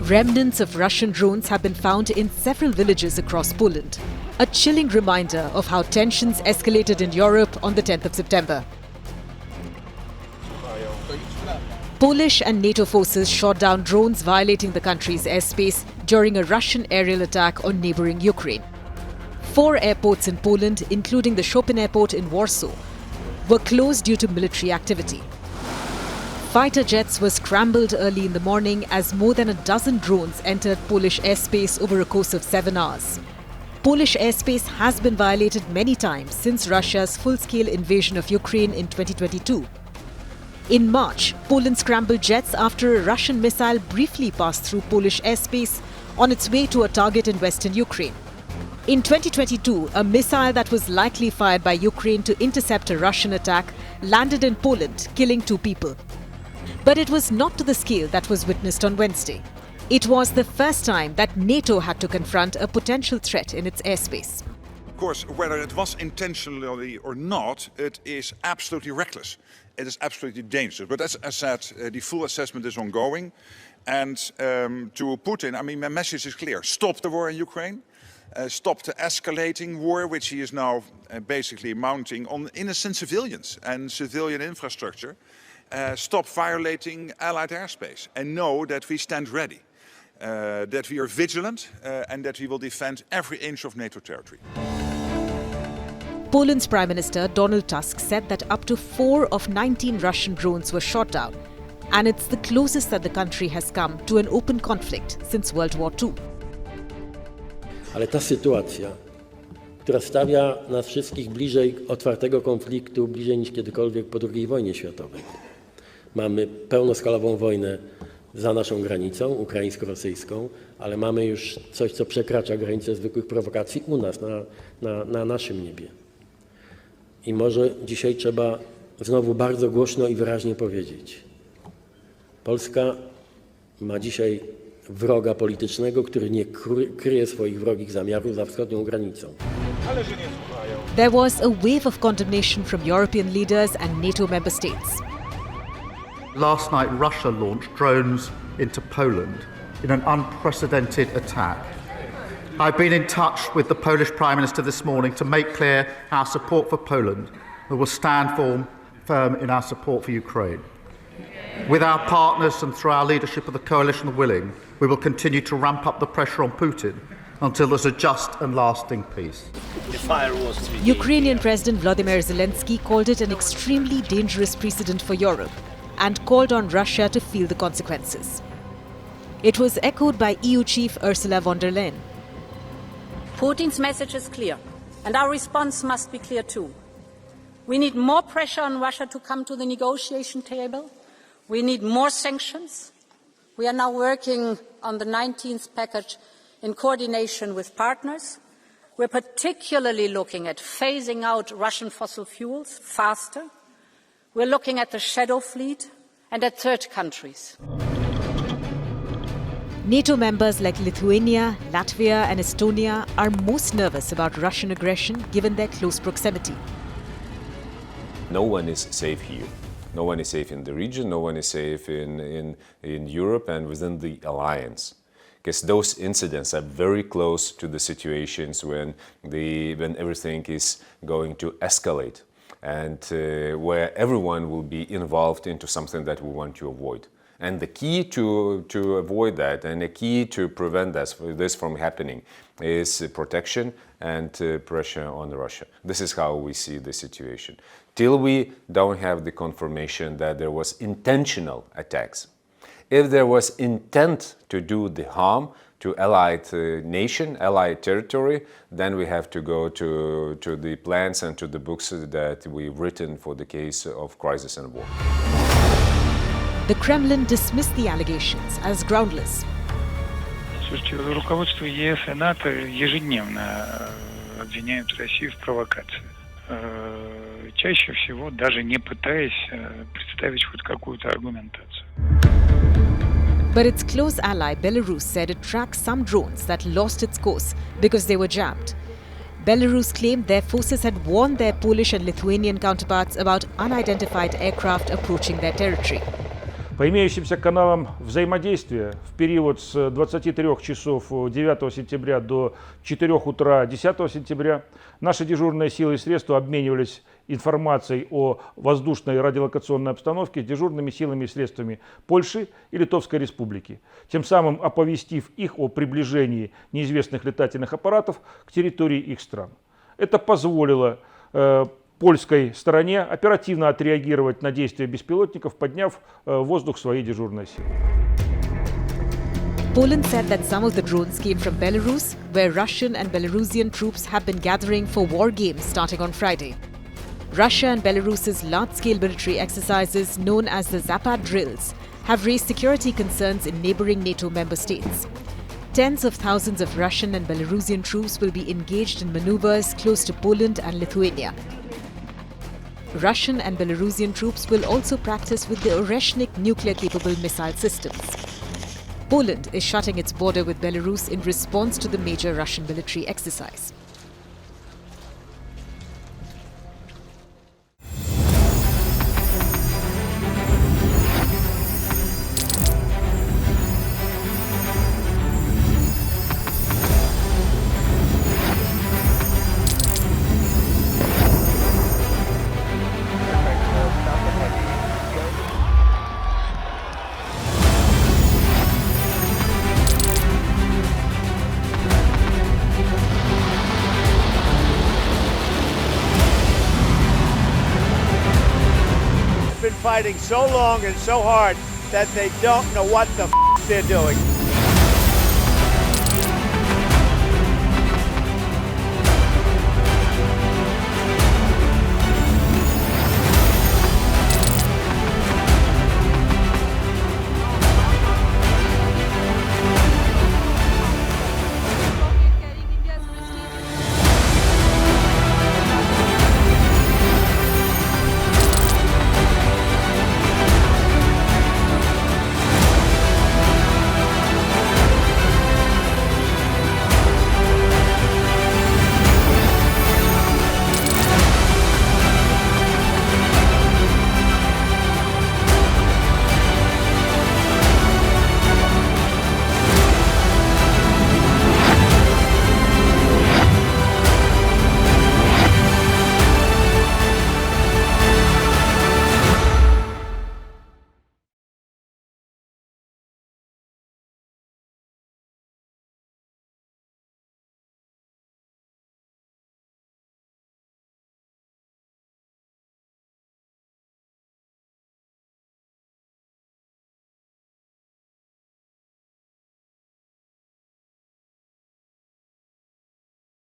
Remnants of Russian drones have been found in several villages across Poland, a chilling reminder of how tensions escalated in Europe on the 10th of September. Polish and Nato forces shot down drones violating the country's airspace during a Russian aerial attack on neighbouring Ukraine. 4 airports in Poland, including the Chopin Airport in Warsaw, were closed due to military activity. Fighter jets were scrambled early in the morning as more than a dozen drones entered Polish airspace over a course of 7 hours. Polish airspace has been violated many times since Russia's full-scale invasion of Ukraine in 2022. In March, Poland scrambled jets after a Russian missile briefly passed through Polish airspace on its way to a target in western Ukraine. In 2022, a missile that was likely fired by Ukraine to intercept a Russian attack landed in Poland, killing 2 people. But it was not to the scale that was witnessed on Wednesday. It was the first time that NATO had to confront a potential threat in its airspace. Of course, whether it was intentionally or not, it is absolutely reckless. It is absolutely dangerous. But as I said, the full assessment is ongoing. And to Putin, I mean, my message is clear. Stop the war in Ukraine. Stop the escalating war, which he is now basically mounting on innocent civilians and civilian infrastructure. Stop violating Allied airspace and know that we stand ready, that we are vigilant and that we will defend every inch of NATO territory. Poland's Prime Minister Donald Tusk said that up to 4 of 19 Russian drones were shot down, and it's the closest that the country has come to an open conflict since World War II. Ale ta sytuacja, która stawia nas wszystkich bliżej otwartego konfliktu, bliżej niż kiedykolwiek po II wojnie światowej. Mamy pełnoskalową wojnę za naszą granicą, ukraińsko-rosyjską, ale mamy już coś, co przekracza granicę zwykłych prowokacji u nas, na naszym niebie. I może dzisiaj trzeba znowu bardzo głośno i wyraźnie powiedzieć. Polska ma dzisiaj wroga politycznego, który nie kryje swoich wrogich zamiarów za wschodnią granicą. There was a wave of condemnation from European leaders and NATO member states. Last night, Russia launched drones into Poland in an unprecedented attack. I've been in touch with the Polish Prime Minister this morning to make clear our support for Poland. We will stand firm in our support for Ukraine. With our partners and through our leadership of the coalition willing, we will continue to ramp up the pressure on Putin until there's a just and lasting peace. Ukrainian President Volodymyr Zelensky called it an extremely dangerous precedent for Europe and called on Russia to feel the consequences. It was echoed by EU Chief Ursula von der Leyen. Putin's message is clear, and our response must be clear too. We need more pressure on Russia to come to the negotiation table. We need more sanctions. We are now working on the 19th package in coordination with partners. We're particularly looking at phasing out Russian fossil fuels faster. We're looking at the shadow fleet and at third countries. NATO members like Lithuania, Latvia and Estonia are most nervous about Russian aggression given their close proximity. No one is safe here. No one is safe in the region, no one is safe in Europe and within the alliance. Because those incidents are very close to the situations when everything is going to escalate and where everyone will be involved into something that we want to avoid. And the key to avoid that and the key to prevent this from happening is protection and pressure on Russia. This is how we see the situation. Till we don't have the confirmation that there was intentional attacks. If there was intent to do the harm to allied nation, allied territory, then we have to go to the plans and to the books that we've written for the case of crisis and war. The Kremlin dismissed the allegations as groundless. Слушайте, руководство ЕС и НАТО ежедневно обвиняют Россию в провокации. Чаще всего даже не пытаясь представить хоть какую-то аргументацию. But its close ally Belarus said it tracked some drones that lost its course because they were jammed. Belarus claimed their forces had warned their Polish and Lithuanian counterparts about unidentified aircraft approaching their territory. По имеющимся каналам взаимодействия в период с 23 часов 9 сентября до 4 утра 10 сентября наши дежурные силы и средства обменивались информацией о воздушной радиолокационной обстановке с дежурными силами и средствами Польши и Литовской Республики, тем самым оповестив их о приближении неизвестных летательных аппаратов к территории их стран. Это позволило польской стороне оперативно отреагировать на действия беспилотников, подняв в воздух свои дежурные силы. Poland said that some of the drones came from Belarus, where Russian and Belarusian troops have been gathering for war games starting on Friday. Russia and Belarus's large-scale military exercises, known as the Zapad drills, have raised security concerns in neighboring NATO member states. Tens of thousands of Russian and Belarusian troops will be engaged in maneuvers close to Poland and Lithuania. Russian and Belarusian troops will also practice with the Oreshnik nuclear-capable missile systems. Poland is shutting its border with Belarus in response to the major Russian military exercise. Fighting so long and so hard that they don't know what the they're doing.